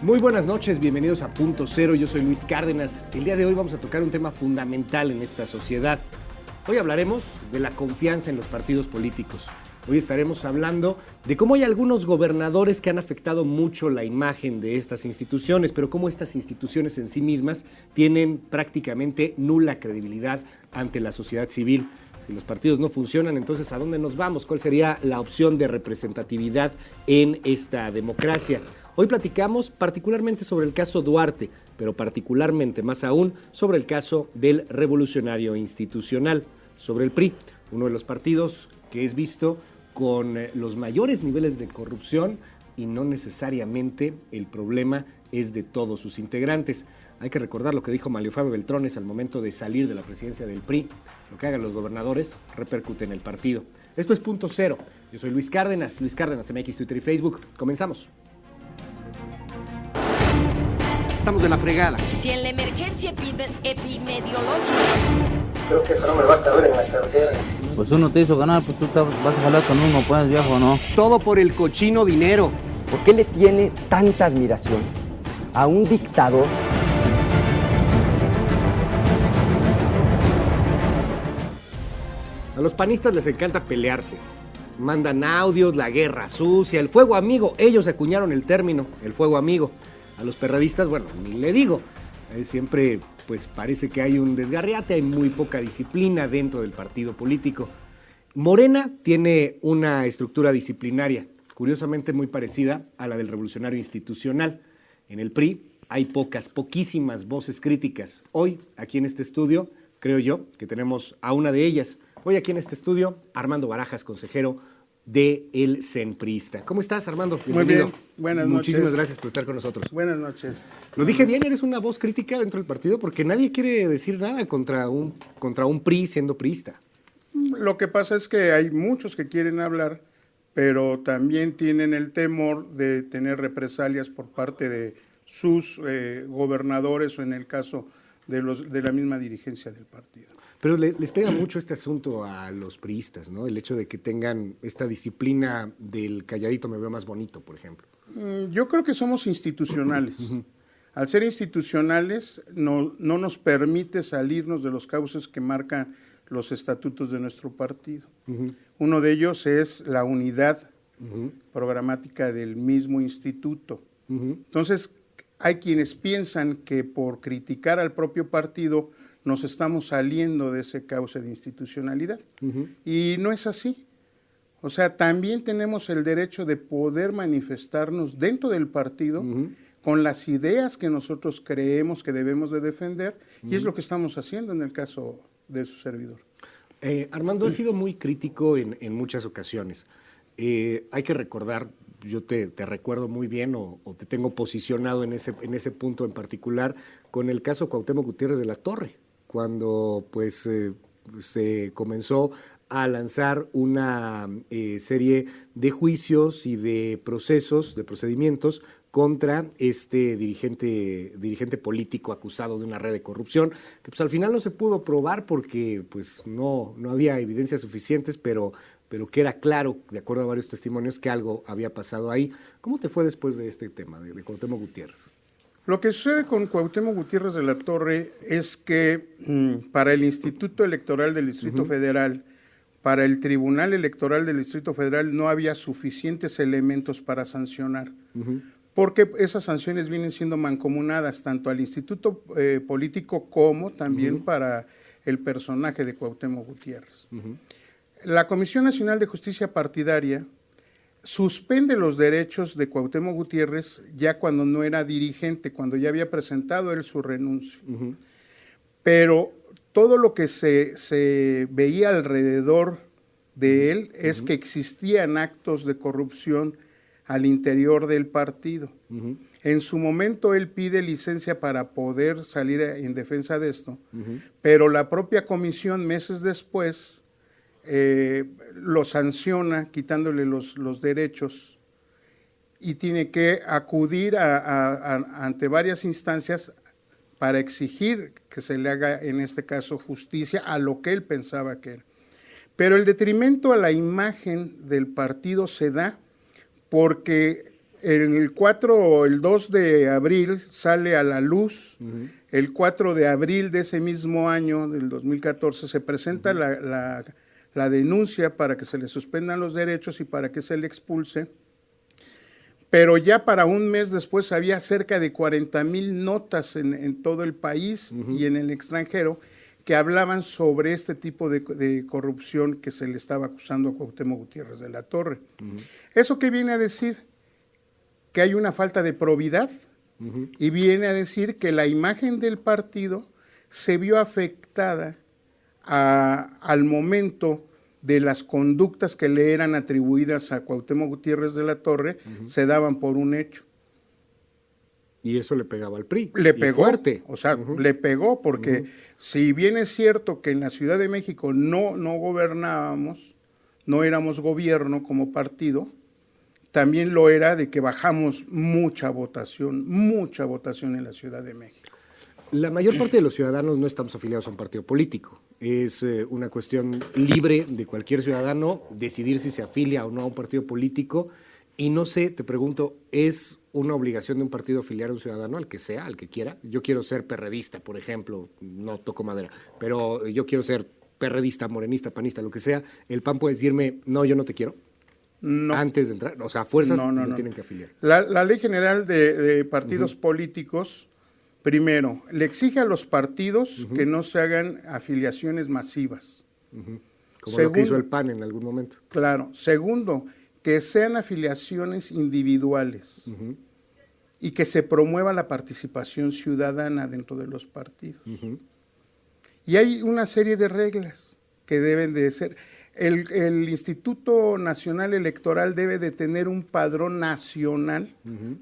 Muy buenas noches, bienvenidos a Punto Cero, yo soy Luis Cárdenas. El día de hoy vamos a tocar un tema fundamental en esta sociedad. Hoy hablaremos de la confianza en los partidos políticos. Hoy estaremos hablando de cómo hay algunos gobernadores que han afectado mucho la imagen de estas instituciones, pero cómo estas instituciones en sí mismas tienen prácticamente nula credibilidad ante la sociedad civil. Si los partidos no funcionan, entonces ¿a dónde nos vamos? ¿Cuál sería la opción de representatividad en esta democracia? Hoy platicamos particularmente sobre el caso Duarte, pero particularmente más aún sobre el caso del Revolucionario Institucional, sobre el PRI, uno de los partidos que es visto con los mayores niveles de corrupción y no necesariamente el problema es de todos sus integrantes. Hay que recordar lo que dijo Manlio Fabio Beltrones al momento de salir de la presidencia del PRI. Lo que hagan los gobernadores repercute en el partido. Esto es Punto Cero. Yo soy Luis Cárdenas MX, Twitter y Facebook. Comenzamos. Estamos de la fregada. Si en la emergencia epidemiológica... Creo que eso no me va a caber en la cartera. Pues uno te hizo ganar, pues tú vas a jalar con uno, pues viejo, ¿no? Todo por el cochino dinero. ¿Por qué le tiene tanta admiración a un dictador? A los panistas les encanta pelearse. Mandan audios, la guerra sucia, el fuego amigo. Ellos acuñaron el término, el fuego amigo. A los perradistas, bueno, ni le digo. Siempre pues parece que hay un desgarriate, hay muy poca disciplina dentro del partido político. Morena tiene una estructura disciplinaria, curiosamente muy parecida a la del Revolucionario Institucional. En el PRI hay poquísimas voces críticas. Hoy, aquí en este estudio, creo yo que tenemos a una de ellas. Hoy aquí en este estudio, Armando Barajas, consejero del CENPRIsta. ¿Cómo estás, Armando? Bienvenido. Muy bien, buenas noches. Muchísimas gracias por estar con nosotros. Buenas noches. Lo dije bien, eres una voz crítica dentro del partido porque nadie quiere decir nada contra un PRI siendo priista. Lo que pasa es que hay muchos que quieren hablar, pero también tienen el temor de tener represalias por parte de sus gobernadores o en el caso de la misma dirigencia del partido. Pero les pega mucho este asunto a los priistas, ¿no? El hecho de que tengan esta disciplina del calladito me veo más bonito, por ejemplo. Yo creo que somos institucionales. Al ser institucionales no nos permite salirnos de los cauces que marcan los estatutos de nuestro partido. Uno de ellos es la unidad programática del mismo instituto. Entonces, hay quienes piensan que por criticar al propio partido nos estamos saliendo de ese cauce de institucionalidad. Y no es así. O sea, también tenemos el derecho de poder manifestarnos dentro del partido con las ideas que nosotros creemos que debemos de defender, y es lo que estamos haciendo en el caso de su servidor. Armando, has sido muy crítico en muchas ocasiones. Hay que recordar, yo te recuerdo muy bien o te tengo posicionado en ese punto en particular con el caso Cuauhtémoc Gutiérrez de la Torre, cuando pues se comenzó a lanzar una serie de juicios y de procedimientos contra este dirigente político acusado de una red de corrupción, que pues al final no se pudo probar porque pues no había evidencias suficientes, pero que era claro, de acuerdo a varios testimonios, que algo había pasado ahí. ¿Cómo te fue después de este tema, de Cuauhtémoc Gutiérrez? Lo que sucede con Cuauhtémoc Gutiérrez de la Torre es que para el Instituto Electoral del Distrito Federal, para el Tribunal Electoral del Distrito Federal no había suficientes elementos para sancionar, porque esas sanciones vienen siendo mancomunadas tanto al Instituto Político como también para el personaje de Cuauhtémoc Gutiérrez. La Comisión Nacional de Justicia Partidaria suspende los derechos de Cuauhtémoc Gutiérrez ya cuando no era dirigente, cuando ya había presentado él su renuncia. Pero todo lo que se veía alrededor de él es que existían actos de corrupción al interior del partido. En su momento él pide licencia para poder salir en defensa de esto, pero la propia comisión meses después lo sanciona quitándole los derechos y tiene que acudir ante varias instancias para exigir que se le haga, en este caso, justicia a lo que él pensaba que era. Pero el detrimento a la imagen del partido se da porque El 4 o el 2 de abril sale a la luz. El 4 de abril de ese mismo año, del 2014, se presenta la denuncia para que se le suspendan los derechos y para que se le expulse. Pero ya para un mes después había cerca de 40,000 notas en todo el país y en el extranjero que hablaban sobre este tipo de corrupción que se le estaba acusando a Cuauhtémoc Gutiérrez de la Torre. ¿Eso qué viene a decir? Que hay una falta de probidad y viene a decir que la imagen del partido se vio afectada al momento de las conductas que le eran atribuidas a Cuauhtémoc Gutiérrez de la Torre, se daban por un hecho. Y eso le pegaba al PRI. Le pegó, fuerte. o sea, le pegó porque si bien es cierto que en la Ciudad de México no gobernábamos, no éramos gobierno como partido, también lo era de que bajamos mucha votación en la Ciudad de México. La mayor parte de los ciudadanos no estamos afiliados a un partido político. Es una cuestión libre de cualquier ciudadano decidir si se afilia o no a un partido político. Y no sé, te pregunto, ¿es una obligación de un partido afiliar a un ciudadano, al que sea, al que quiera? Yo quiero ser perredista, por ejemplo, no toco madera, pero yo quiero ser perredista, morenista, panista, lo que sea. ¿El PAN puede decirme, no, yo no te quiero? No. Antes de entrar, o sea, fuerzas no. tienen que afiliar. La Ley General de Partidos Políticos, primero, le exige a los partidos que no se hagan afiliaciones masivas. Como lo que hizo el PAN en algún momento. Claro. Segundo, que sean afiliaciones individuales y que se promueva la participación ciudadana dentro de los partidos. Y hay una serie de reglas que deben de ser. El Instituto Nacional Electoral debe de tener un padrón nacional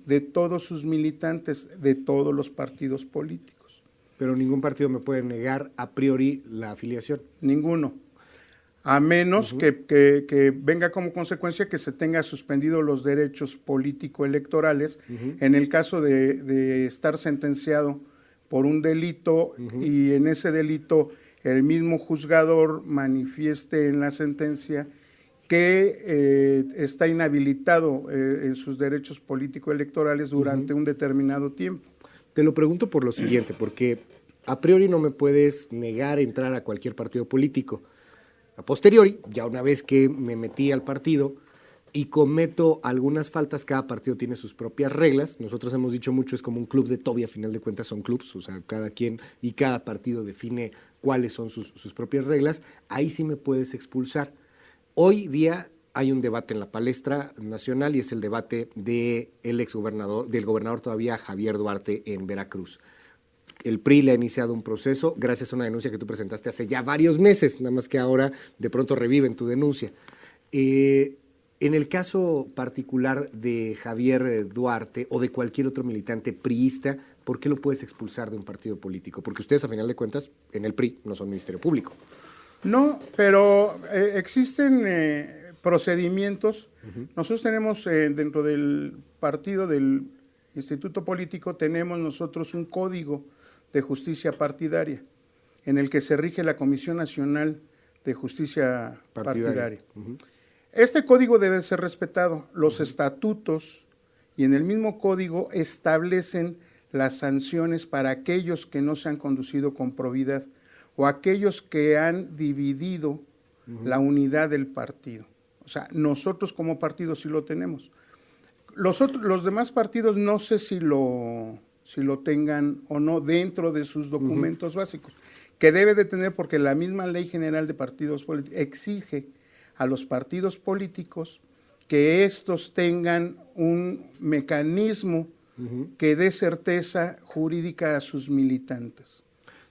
de todos sus militantes, de todos los partidos políticos. Pero ningún partido me puede negar a priori la afiliación. Ninguno. A menos que venga como consecuencia que se tenga suspendido los derechos político-electorales en el caso de estar sentenciado por un delito y en ese delito el mismo juzgador manifieste en la sentencia que está inhabilitado en sus derechos político-electorales durante un determinado tiempo. Te lo pregunto por lo siguiente, porque a priori no me puedes negar entrar a cualquier partido político. A posteriori, ya una vez que me metí al partido y cometo algunas faltas, cada partido tiene sus propias reglas. Nosotros hemos dicho mucho, es como un club de Toby, a final de cuentas son clubs, o sea, cada quien y cada partido define cuáles son sus propias reglas. Ahí sí me puedes expulsar. Hoy día hay un debate en la palestra nacional y es el debate del gobernador todavía Javier Duarte en Veracruz. El PRI le ha iniciado un proceso gracias a una denuncia que tú presentaste hace ya varios meses, nada más que ahora de pronto reviven tu denuncia. En el caso particular de Javier Duarte o de cualquier otro militante priista, ¿por qué lo puedes expulsar de un partido político? Porque ustedes, a final de cuentas, en el PRI no son Ministerio Público. No, pero existen procedimientos. Nosotros tenemos dentro del partido, del Instituto Político, tenemos nosotros un código de justicia partidaria en el que se rige la Comisión Nacional de Justicia Partidaria. Este código debe ser respetado. Los estatutos y en el mismo código establecen las sanciones para aquellos que no se han conducido con probidad o aquellos que han dividido la unidad del partido. O sea, nosotros como partido sí lo tenemos. Los demás partidos no sé si lo tengan o no dentro de sus documentos básicos, que debe de tener porque la misma Ley General de Partidos Políticos exige a los partidos políticos que estos tengan un mecanismo que dé certeza jurídica a sus militantes.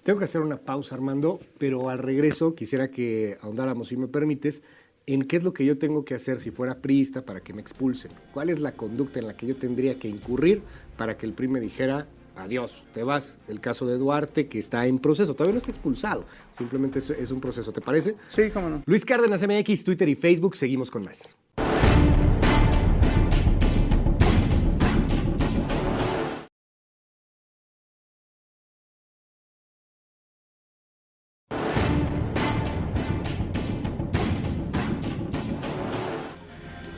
Tengo que hacer una pausa, Armando, pero al regreso quisiera que ahondáramos, si me permites, en qué es lo que yo tengo que hacer si fuera priista para que me expulsen. ¿Cuál es la conducta en la que yo tendría que incurrir para que el PRI me dijera, adiós, te vas? El caso de Duarte, que está en proceso, todavía no está expulsado, simplemente es un proceso, ¿te parece? Sí, cómo no. Luis Cárdenas MX, Twitter y Facebook, seguimos con más.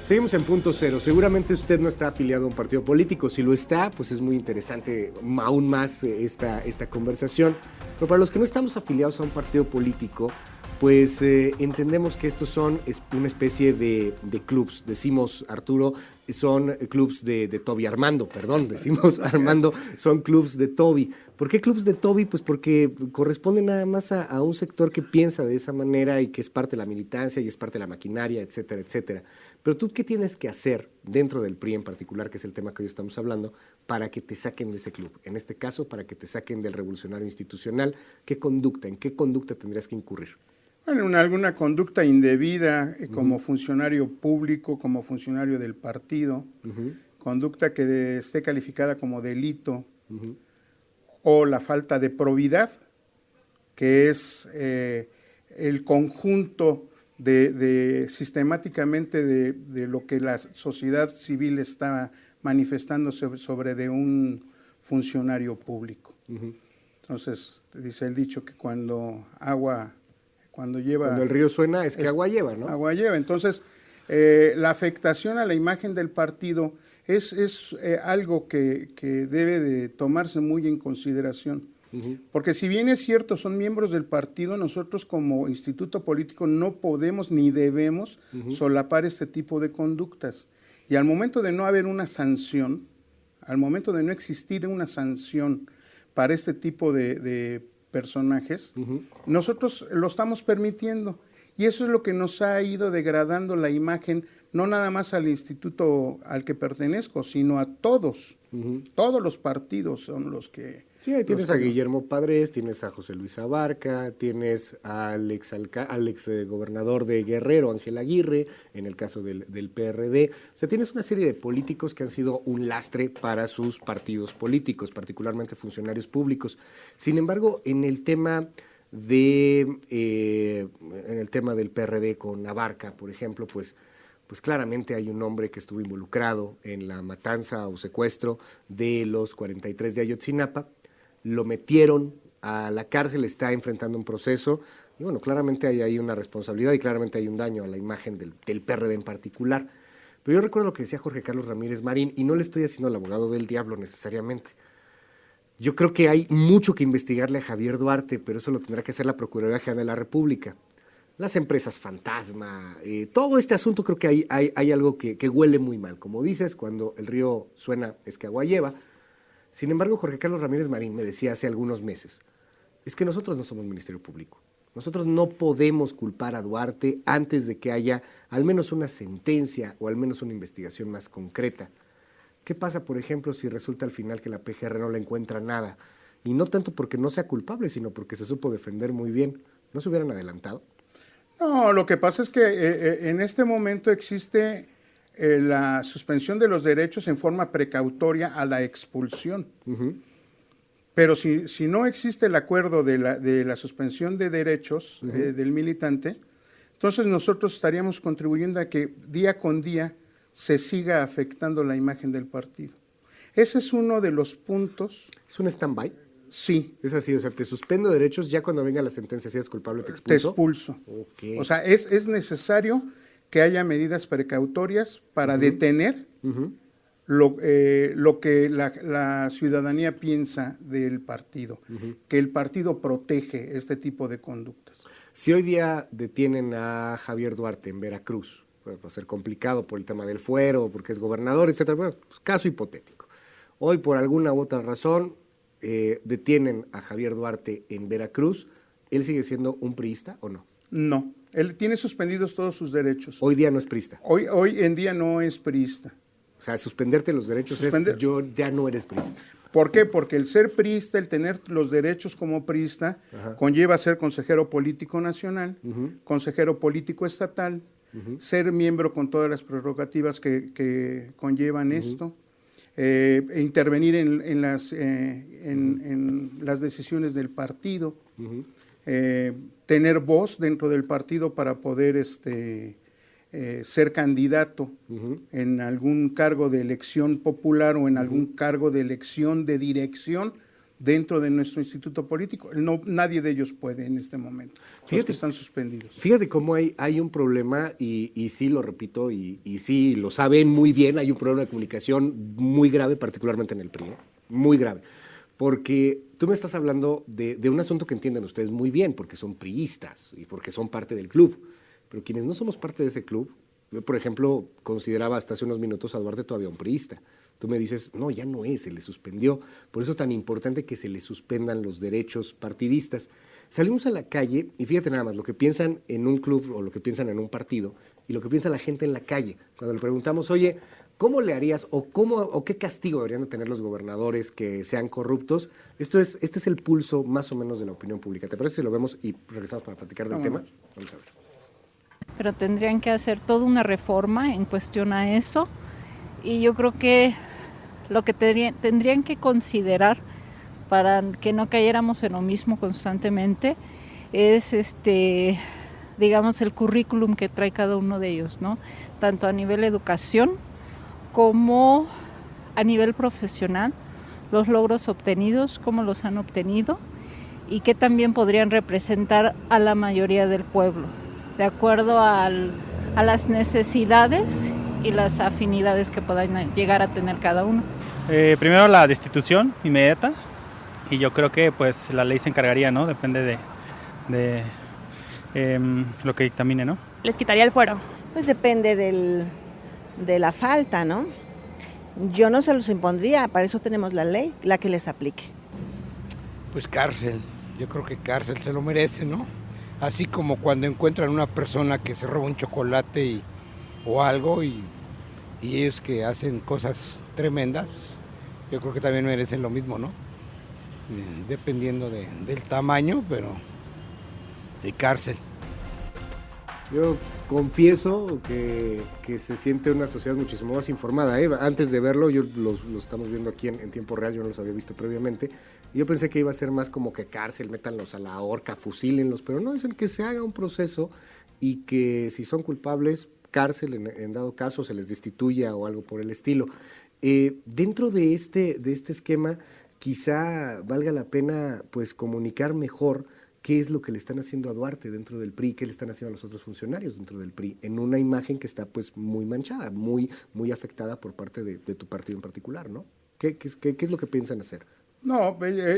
Seguimos en Punto Cero. Seguramente usted no está afiliado a un partido político. Si lo está, pues es muy interesante aún más esta conversación. Pero para los que no estamos afiliados a un partido político, pues entendemos que estos son una especie de clubs. Decimos, Arturo, son clubs de Toby Armando, perdón, decimos Armando, son clubs de Toby. ¿Por qué clubs de Toby? Pues porque corresponden nada más a un sector que piensa de esa manera y que es parte de la militancia y es parte de la maquinaria, etcétera, etcétera. Pero tú, ¿qué tienes que hacer dentro del PRI en particular, que es el tema que hoy estamos hablando, para que te saquen de ese club? En este caso, para que te saquen del revolucionario institucional. ¿En qué conducta tendrías que incurrir? Bueno, en alguna conducta indebida como funcionario público, como funcionario del partido, conducta que esté calificada como delito, o la falta de probidad, que es el conjunto de sistemáticamente de lo que la sociedad civil está manifestando sobre de un funcionario público. Entonces, dice el dicho que cuando el río suena es que agua lleva, ¿no? Agua lleva. Entonces, la afectación a la imagen del partido es algo que debe de tomarse muy en consideración. Porque si bien es cierto, son miembros del partido, nosotros como instituto político no podemos ni debemos solapar este tipo de conductas. Y al momento de no haber una sanción, al momento de no existir una sanción para este tipo de personajes, nosotros lo estamos permitiendo, y eso es lo que nos ha ido degradando la imagen, no nada más al instituto al que pertenezco, sino a todos. Todos los partidos son los que... Sí, ahí tienes a Guillermo Padres, tienes a José Luis Abarca, tienes al ex gobernador de Guerrero, Ángel Aguirre, en el caso del PRD. O sea, tienes una serie de políticos que han sido un lastre para sus partidos políticos, particularmente funcionarios públicos. Sin embargo, en el tema del PRD con Abarca, por ejemplo, pues claramente hay un hombre que estuvo involucrado en la matanza o secuestro de los 43 de Ayotzinapa. Lo metieron a la cárcel, está enfrentando un proceso, y bueno, claramente hay ahí una responsabilidad y claramente hay un daño a la imagen del PRD en particular. Pero yo recuerdo lo que decía Jorge Carlos Ramírez Marín, y no le estoy haciendo el abogado del diablo necesariamente. Yo creo que hay mucho que investigarle a Javier Duarte, pero eso lo tendrá que hacer la Procuraduría General de la República. Las empresas fantasma, todo este asunto, creo que hay algo que huele muy mal. Como dices, cuando el río suena es que agua lleva. Sin embargo, Jorge Carlos Ramírez Marín me decía hace algunos meses, es que nosotros no somos Ministerio Público. Nosotros no podemos culpar a Duarte antes de que haya al menos una sentencia o al menos una investigación más concreta. ¿Qué pasa, por ejemplo, si resulta al final que la PGR no le encuentra nada? Y no tanto porque no sea culpable, sino porque se supo defender muy bien. ¿No se hubieran adelantado? No, lo que pasa es que en este momento existe la suspensión de los derechos en forma precautoria a la expulsión. Pero si no existe el acuerdo de la suspensión de derechos del militante, entonces nosotros estaríamos contribuyendo a que día con día se siga afectando la imagen del partido. Ese es uno de los puntos. ¿Es un stand-by? Sí. Es así, o sea, te suspendo derechos, ya cuando venga la sentencia, si eres culpable, te expulso. Te expulso. Okay. O sea, es necesario que haya medidas precautorias para detener lo que la ciudadanía piensa del partido, que el partido protege este tipo de conductas. Si hoy día detienen a Javier Duarte en Veracruz, va a ser complicado por el tema del fuero, porque es gobernador, etcétera. Bueno, pues, caso hipotético. Hoy, por alguna u otra razón, detienen a Javier Duarte en Veracruz. ¿Él sigue siendo un priista o no? No, él tiene suspendidos todos sus derechos. Hoy día no es priista. Hoy en día no es priista. O sea, suspenderte los derechos es ya no eres priista. ¿Por qué? Porque el ser priista, el tener los derechos como priista, conlleva ser consejero político nacional, consejero político estatal, ser miembro con todas las prerrogativas que conllevan esto, intervenir en las decisiones del partido, tener voz dentro del partido para poder ser candidato en algún cargo de elección popular o en algún cargo de elección de dirección dentro de nuestro instituto político. No, nadie de ellos puede en este momento, los que están suspendidos. Fíjate cómo hay un problema, y sí lo repito, y sí lo saben muy bien, hay un problema de comunicación muy grave, particularmente en el PRI, muy grave. Porque tú me estás hablando de un asunto que entienden ustedes muy bien, porque son priistas y porque son parte del club. Pero quienes no somos parte de ese club, yo, por ejemplo, consideraba hasta hace unos minutos a Duarte todavía un priista. Tú me dices, no, ya no es, se le suspendió. Por eso es tan importante que se le suspendan los derechos partidistas. Salimos a la calle y fíjate nada más, lo que piensan en un club o lo que piensan en un partido y lo que piensa la gente en la calle. Cuando le preguntamos, oye, ¿cómo le harías o qué castigo deberían de tener los gobernadores que sean corruptos? Este es el pulso más o menos de la opinión pública. ¿Te parece si lo vemos y regresamos para platicar del tema? Vamos a ver. Pero tendrían que hacer toda una reforma en cuestión a eso, y yo creo que lo que tendrían que considerar para que no cayéramos en lo mismo constantemente es digamos el currículum que trae cada uno de ellos, ¿no? Tanto a nivel educación como a nivel profesional, los logros obtenidos, cómo los han obtenido y que también podrían representar a la mayoría del pueblo, de acuerdo a las necesidades y las afinidades que puedan llegar a tener cada uno. Primero la destitución inmediata, y yo creo que pues la ley se encargaría, ¿no? Depende de lo que dictamine, ¿no? Les quitaría el fuero. Pues depende de la falta, ¿no? Yo no se los impondría, para eso tenemos la ley, la que les aplique. Pues cárcel, yo creo que cárcel se lo merece, ¿no? Así como cuando encuentran una persona que se roba un chocolate o algo y ellos que hacen cosas tremendas, pues, yo creo que también merecen lo mismo, ¿no? Dependiendo del tamaño, pero de cárcel. Yo confieso que se siente una sociedad muchísimo más informada, ¿eh? Antes de verlo, yo lo estamos viendo aquí en tiempo real, yo no los había visto previamente, y yo pensé que iba a ser más como que cárcel, métanlos a la horca, fusílenlos, pero no, dicen que se haga un proceso y que si son culpables, cárcel, en dado caso se les destituya o algo por el estilo. Dentro de este esquema, quizá valga la pena pues comunicar mejor qué es lo que le están haciendo a Duarte dentro del PRI, qué le están haciendo a los otros funcionarios dentro del PRI, en una imagen que está pues muy manchada, muy afectada por parte de tu partido en particular, ¿no? ¿Qué es lo que piensan hacer? No,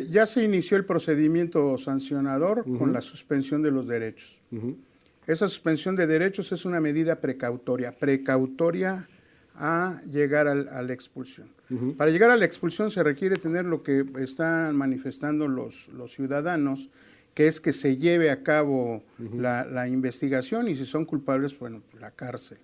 ya se inició el procedimiento sancionador con la suspensión de los derechos. Esa suspensión de derechos es una medida precautoria a llegar a la expulsión. Para llegar a la expulsión se requiere tener lo que están manifestando los ciudadanos, que es que se lleve a cabo la investigación y si son culpables, bueno, la cárcel.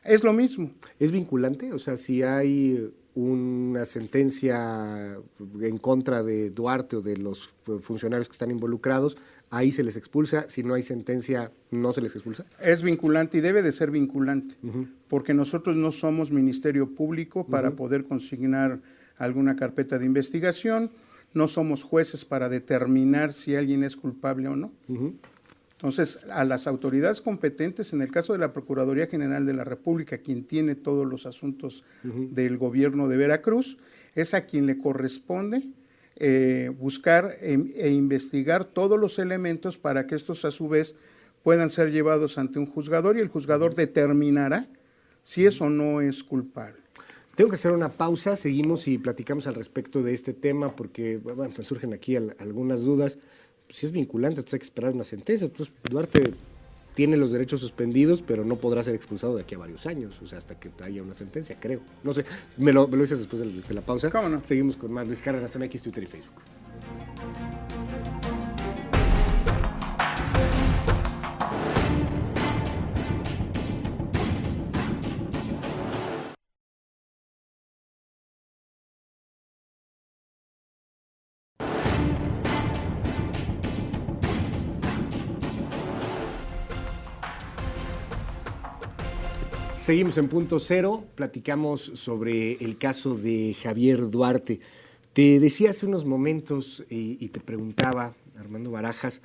Es lo mismo. ¿Es vinculante? O sea, si hay una sentencia en contra de Duarte o de los funcionarios que están involucrados, ahí se les expulsa. Si no hay sentencia, ¿no se les expulsa? Es vinculante y debe de ser vinculante, porque nosotros no somos Ministerio Público para poder consignar alguna carpeta de investigación, no somos jueces para determinar si alguien es culpable o no. Entonces, a las autoridades competentes, en el caso de la Procuraduría General de la República, quien tiene todos los asuntos del gobierno de Veracruz, es a quien le corresponde buscar e investigar todos los elementos para que estos a su vez puedan ser llevados ante un juzgador y el juzgador determinará si es o no es culpable. Tengo que hacer una pausa, seguimos y platicamos al respecto de este tema porque bueno, me surgen aquí algunas dudas. Si es vinculante, entonces hay que esperar una sentencia. Entonces Duarte tiene los derechos suspendidos, pero no podrá ser expulsado de aquí a varios años, o sea, hasta que haya una sentencia, creo. No sé, me lo dices después de la pausa. ¿Cómo no? Seguimos con más Luis Cárdenas, MX, Twitter y Facebook. Seguimos en Punto Cero, platicamos sobre el caso de Javier Duarte. Te decía hace unos momentos y te preguntaba, Armando Barajas,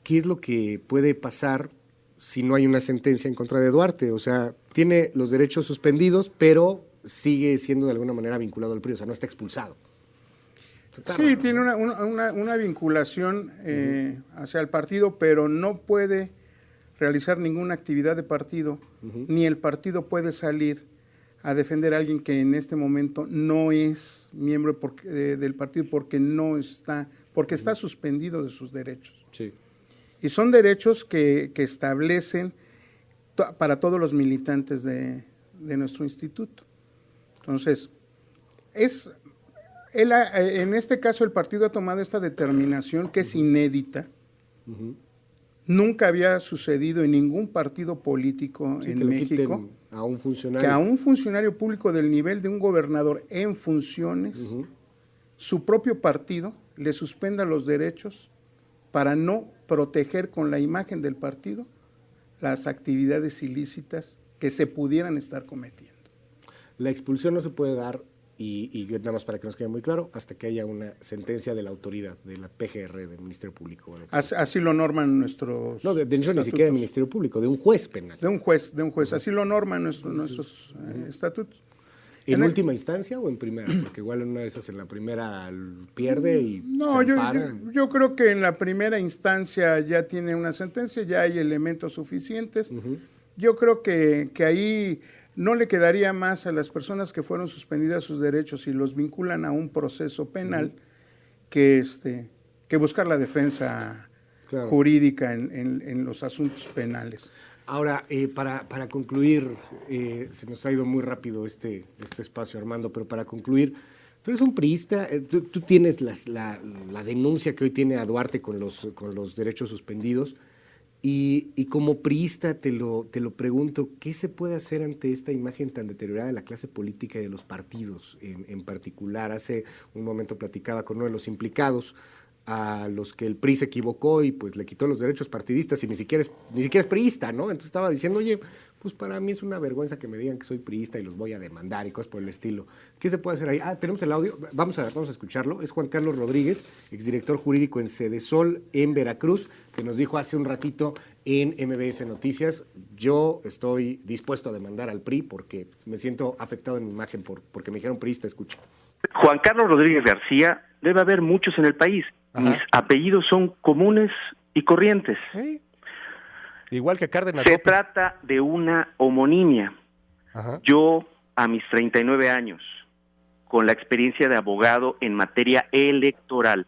¿qué es lo que puede pasar si no hay una sentencia en contra de Duarte? O sea, tiene los derechos suspendidos, pero sigue siendo de alguna manera vinculado al PRI, o sea, no está expulsado. Sí, tiene una vinculación hacia el partido, pero no puede realizar ninguna actividad de partido, ni el partido puede salir a defender a alguien que en este momento no es miembro del partido porque está suspendido de sus derechos. Sí. Y son derechos que establecen para todos los militantes de nuestro instituto. Entonces, en este caso el partido ha tomado esta determinación que es inédita. Nunca había sucedido en ningún partido político en México a un funcionario. Que a un funcionario público del nivel de un gobernador en funciones, su propio partido le suspenda los derechos para no proteger con la imagen del partido las actividades ilícitas que se pudieran estar cometiendo. La expulsión no se puede dar, y nada más para que nos quede muy claro, hasta que haya una sentencia de la autoridad, de la PGR, del Ministerio Público. Así lo norman nuestros No, de hecho ni siquiera del Ministerio Público, de un juez penal. De un juez. Así lo norman nuestros estatutos. ¿En última instancia o en primera? Porque igual en una de esas, en la primera pierde y no, se ampara. yo creo que en la primera instancia ya tiene una sentencia, ya hay elementos suficientes. Yo creo que ahí no le quedaría más a las personas que fueron suspendidas sus derechos y los vinculan a un proceso penal que buscar la defensa jurídica en los asuntos penales. Ahora, para concluir, se nos ha ido muy rápido este espacio, Armando, pero para concluir, tú eres un priista, tú tienes la denuncia que hoy tiene a Duarte con los derechos suspendidos, y como priista te lo pregunto, ¿qué se puede hacer ante esta imagen tan deteriorada de la clase política y de los partidos en particular? Hace un momento platicaba con uno de los implicados, a los que el PRI se equivocó y pues le quitó los derechos partidistas y ni siquiera es priista, ¿no? Entonces estaba diciendo, oye, pues para mí es una vergüenza que me digan que soy priista y los voy a demandar y cosas por el estilo. ¿Qué se puede hacer ahí? Tenemos el audio, vamos a escucharlo. Es Juan Carlos Rodríguez, exdirector jurídico en Sedesol en Veracruz, que nos dijo hace un ratito en MBS Noticias, yo estoy dispuesto a demandar al PRI porque me siento afectado en mi imagen porque me dijeron priista, escucha. Juan Carlos Rodríguez García, debe haber muchos en el país. Mis apellidos son comunes y corrientes. Igual que Cárdenas. Se trata de una homonimia. Yo, a mis 39 años, con la experiencia de abogado en materia electoral,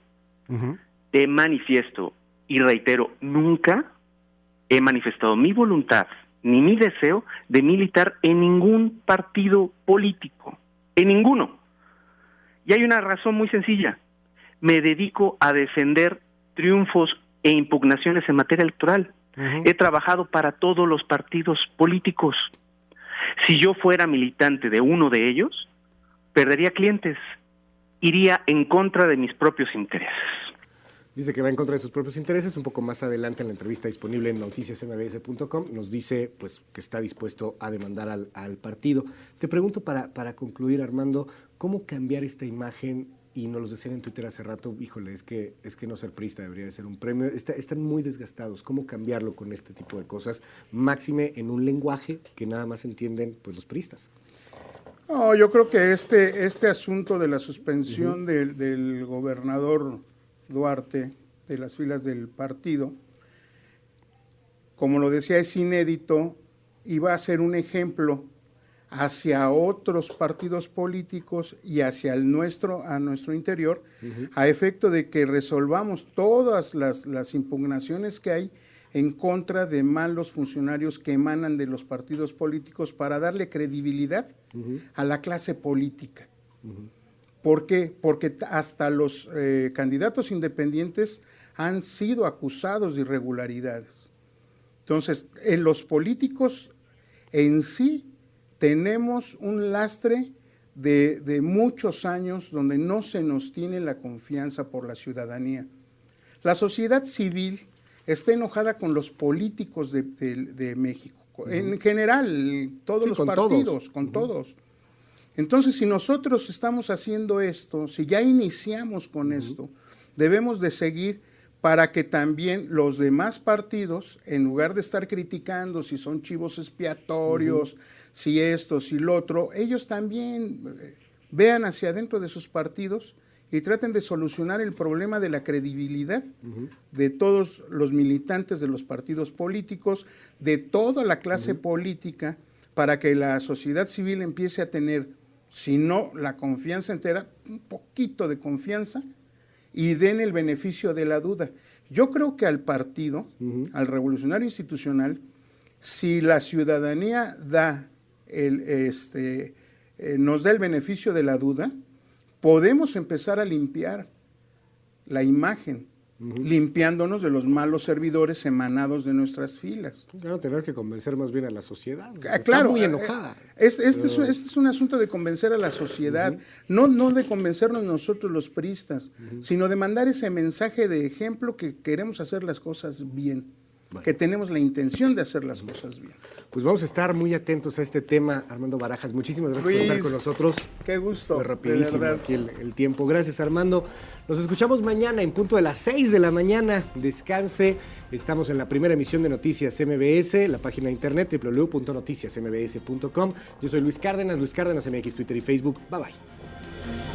te manifiesto y reitero, nunca he manifestado mi voluntad ni mi deseo de militar en ningún partido político, en ninguno. Y hay una razón muy sencilla. Me dedico a defender triunfos e impugnaciones en materia electoral. He trabajado para todos los partidos políticos. Si yo fuera militante de uno de ellos, perdería clientes. Iría en contra de mis propios intereses. Dice que va en contra de sus propios intereses. Un poco más adelante en la entrevista disponible en noticiasmbs.com nos dice pues que está dispuesto a demandar al partido. Te pregunto para concluir, Armando, ¿cómo cambiar esta imagen? Y nos lo decían en Twitter hace rato, híjole, es que no ser priista debería de ser un premio. Están muy desgastados. ¿Cómo cambiarlo con este tipo de cosas? Máxime en un lenguaje que nada más entienden pues los priistas. No, yo creo que este asunto de la suspensión del gobernador Duarte de las filas del partido, como lo decía, es inédito y va a ser un ejemplo hacia otros partidos políticos y hacia a nuestro interior, a efecto de que resolvamos todas las impugnaciones que hay en contra de malos funcionarios que emanan de los partidos políticos para darle credibilidad a la clase política. ¿Por qué? Porque hasta los candidatos independientes han sido acusados de irregularidades. Entonces, en los políticos en sí tenemos un lastre de muchos años donde no se nos tiene la confianza por la ciudadanía. La sociedad civil está enojada con los políticos de México, en general, todos los partidos, con todos. Entonces, si nosotros estamos haciendo esto, si ya iniciamos con esto, debemos de seguir para que también los demás partidos, en lugar de estar criticando si son chivos expiatorios, si esto, si lo otro, ellos también vean hacia adentro de sus partidos y traten de solucionar el problema de la credibilidad de todos los militantes de los partidos políticos, de toda la clase política, para que la sociedad civil empiece a tener, si no la confianza entera, un poquito de confianza y den el beneficio de la duda. Yo creo que al partido, al Revolucionario Institucional, si la ciudadanía nos da el beneficio de la duda, podemos empezar a limpiar la imagen, limpiándonos de los malos servidores emanados de nuestras filas. Claro, tener que convencer más bien a la sociedad. Claro, está muy enojada. Este es un asunto de convencer a la sociedad, no de convencernos nosotros los priistas, sino de mandar ese mensaje de ejemplo que queremos hacer las cosas bien. Que tenemos la intención de hacer las cosas bien. Pues vamos a estar muy atentos a este tema, Armando Barajas. Muchísimas gracias por estar con nosotros. Qué gusto. Fue rapidísimo aquí el tiempo. Gracias, Armando. Nos escuchamos mañana en punto de las 6 de la mañana. Descanse. Estamos en la primera emisión de Noticias MBS, la página de internet www.noticiasmbs.com. Yo soy Luis Cárdenas MX, Twitter y Facebook. Bye bye.